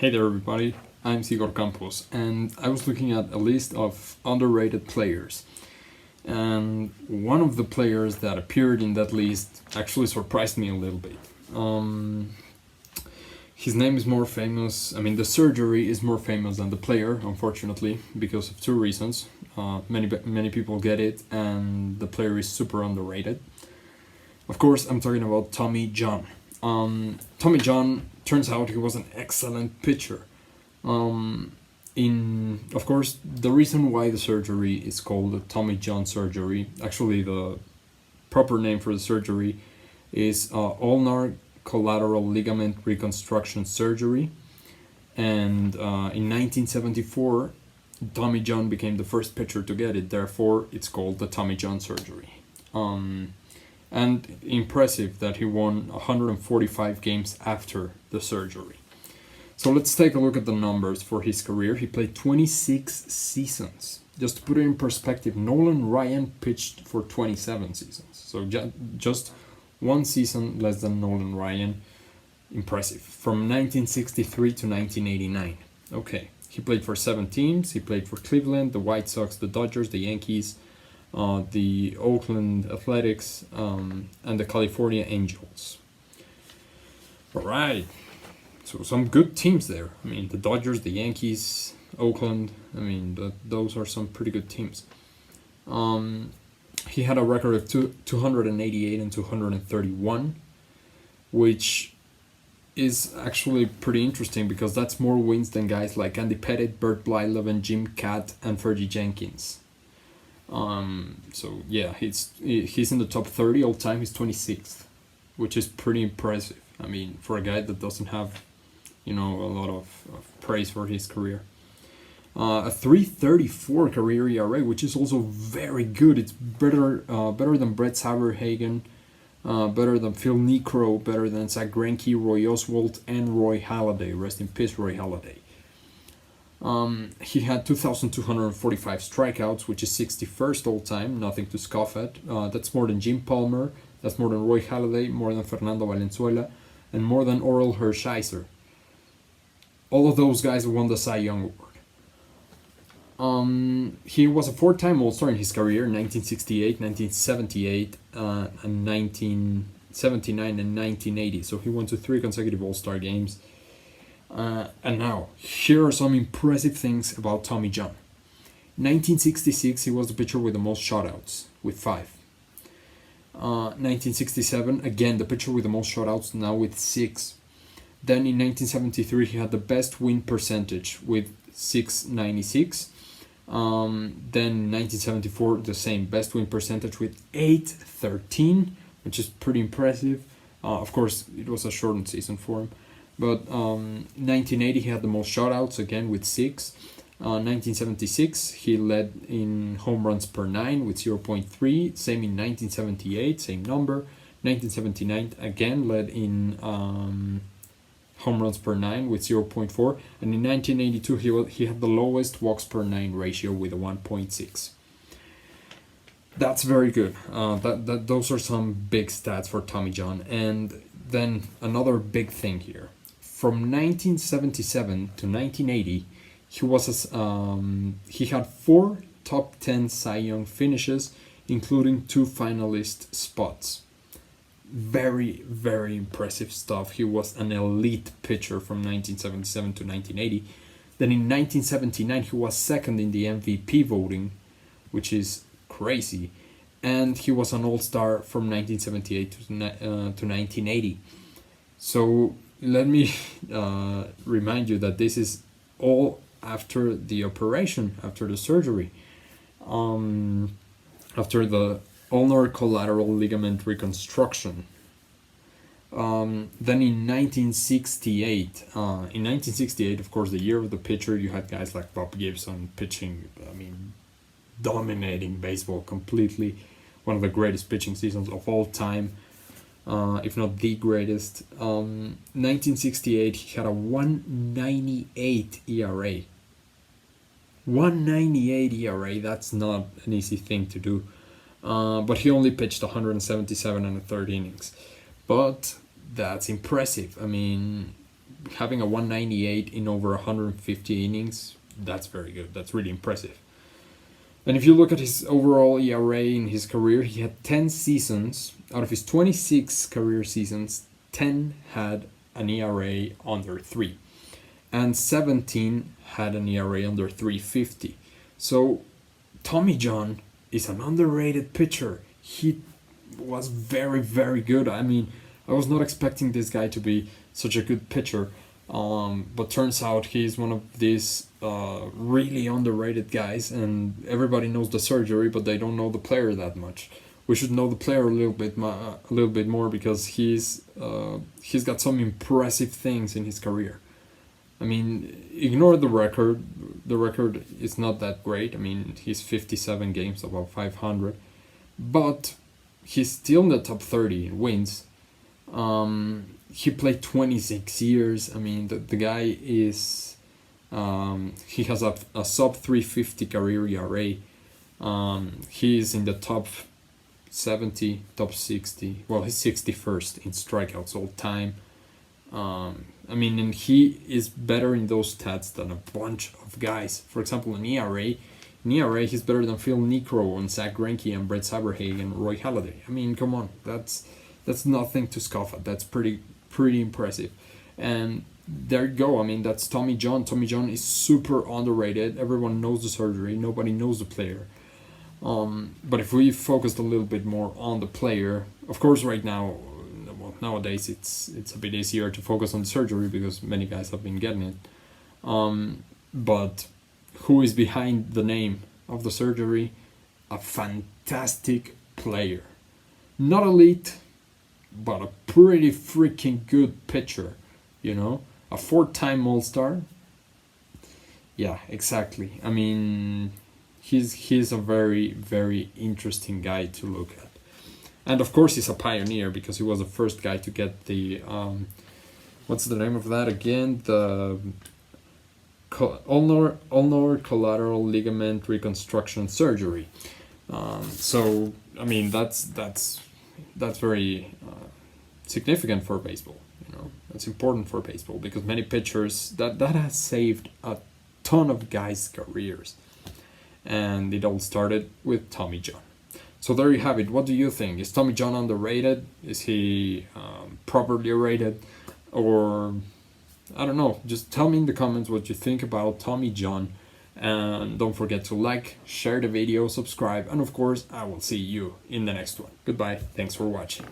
Hey there everybody, I'm Sigor Campos and I was looking at a list of underrated players, and one of the players that appeared in that list actually surprised me a little bit. His name is more famous, the surgery is more famous than the player, unfortunately, because of two reasons. Many people get it, and the player is super underrated. Of course, I'm talking about Tommy John. Tommy John, turns out he was an excellent pitcher. Of course, the reason why the surgery is called the Tommy John surgery, actually the proper name for the surgery is ulnar collateral ligament reconstruction surgery. And in 1974, Tommy John became the first pitcher to get it. Therefore, it's called the Tommy John surgery. And impressive that he won 145 games after the surgery. So let's take a look at the numbers for his career. He played 26 seasons. Just to put it in perspective, Nolan Ryan pitched for 27 seasons. So just one season less than Nolan Ryan. Impressive. From 1963 to 1989. Okay, he played for 7 teams. He played for Cleveland, the White Sox, the Dodgers, the Yankees, the Oakland Athletics, and the California Angels. All right, so some good teams there. The Dodgers, the Yankees, Oakland. Those are some pretty good teams. He had a record of 288 and 231, which is actually pretty interesting because that's more wins than guys like Andy Pettitte, Bert Blyleven, Jim Kaat, and Fergie Jenkins. So yeah, he's in the top 30 all time. He's 26th, which is pretty impressive. For a guy that doesn't have, a lot of praise for his career. A 3.34 career ERA, which is also very good. It's better than Brett Saberhagen, better than Phil Niekro, better than Zach Greinke, Roy Oswalt, and Roy Halladay. Rest in peace, Roy Halladay. He had 2,245 strikeouts, which is 61st all time, nothing to scoff at. That's more than Jim Palmer, that's more than Roy Halladay, more than Fernando Valenzuela, and more than Orel Hershiser. All of those guys won the Cy Young Award. He was a 4-time All-Star in his career, 1968, 1978, and 1979 and 1980. So he went to 3 consecutive All-Star games. And now, here are some impressive things about Tommy John. 1966, he was the pitcher with the most shutouts, with 5. 1967, again, the pitcher with the most shutouts, now with 6. Then in 1973, he had the best win percentage with 696. Then in 1974, the same, best win percentage with 813, which is pretty impressive. Of course, it was a shortened season for him. But 1980, he had the most shutouts, again with 6. 1976, he led in home runs per 9 with 0.3. Same in 1978, same number. 1979, again led in home runs per 9 with 0.4. And in 1982, he had the lowest walks per 9 ratio with a 1.6. That's very good. Those are some big stats for Tommy John. And then another big thing here. From 1977 to 1980, he had 4 top 10 Cy Young finishes, including 2 finalist spots. Very, very impressive stuff. He was an elite pitcher from 1977 to 1980. Then in 1979, he was second in the MVP voting, which is crazy. And he was an All-Star from 1978 to 1980. So let me remind you that this is all after the operation, after the surgery, after the ulnar collateral ligament reconstruction. Then in 1968, of course, the year of the pitcher, you had guys like Bob Gibson pitching, dominating baseball completely. One of the greatest pitching seasons of all time. If not the greatest. 1968, he had a 198 ERA. 198 ERA, that's not an easy thing to do. But he only pitched 177 and a third innings. But that's impressive. having a 198 in over 150 innings, that's very good. That's really impressive. And if you look at his overall ERA in his career, he had 10 seasons. Out of his 26 career seasons, 10 had an ERA under 3. And 17 had an ERA under 350. So Tommy John is an underrated pitcher. He was very, very good. I mean, I was not expecting this guy to be such a good pitcher. But turns out he's one of these really underrated guys, and everybody knows the surgery, but they don't know the player that much. We should know the player a little bit more because he's got some impressive things in his career. I mean, ignore the record. The record is not that great. I mean, he's 57 games, about 500, but he's still in the top 30 in wins. He played 26 years. I mean, the guy is he has a sub 350 career ERA. He's in the top 70, top 60. Well, he's 61st in strikeouts all time. I mean, and he is better in those stats than a bunch of guys. For example, in ERA, he's better than Phil Niekro and Zach Greinke and Brett Saberhagen and Roy Halladay. I mean, come on, that's nothing to scoff at. That's pretty impressive. And there you go. I mean, that's Tommy John. Tommy John is super underrated. Everyone knows the surgery. Nobody knows the player. But if we focused a little bit more on the player, of course, right now, well, nowadays it's a bit easier to focus on the surgery because many guys have been getting it. But who is behind the name of the surgery? A fantastic player. Not elite, but a pretty freaking good pitcher, you know? A 4-time All-Star. Yeah, exactly. I mean, he's a very, very interesting guy to look at. And of course he's a pioneer because he was the first guy to get the, what's the name of that again? The ulnar collateral ligament reconstruction surgery. So, I mean, that's very significant for baseball. You know, it's important for baseball because many pitchers that has saved a ton of guys' careers, and it all started with Tommy John. So there you have it. What do you think? Is Tommy John underrated? Is he properly rated? Or I don't know. Just tell me in the comments what you think about Tommy John. And don't forget to like, share the video, subscribe, and of course, I will see you in the next one. Goodbye. Thanks for watching.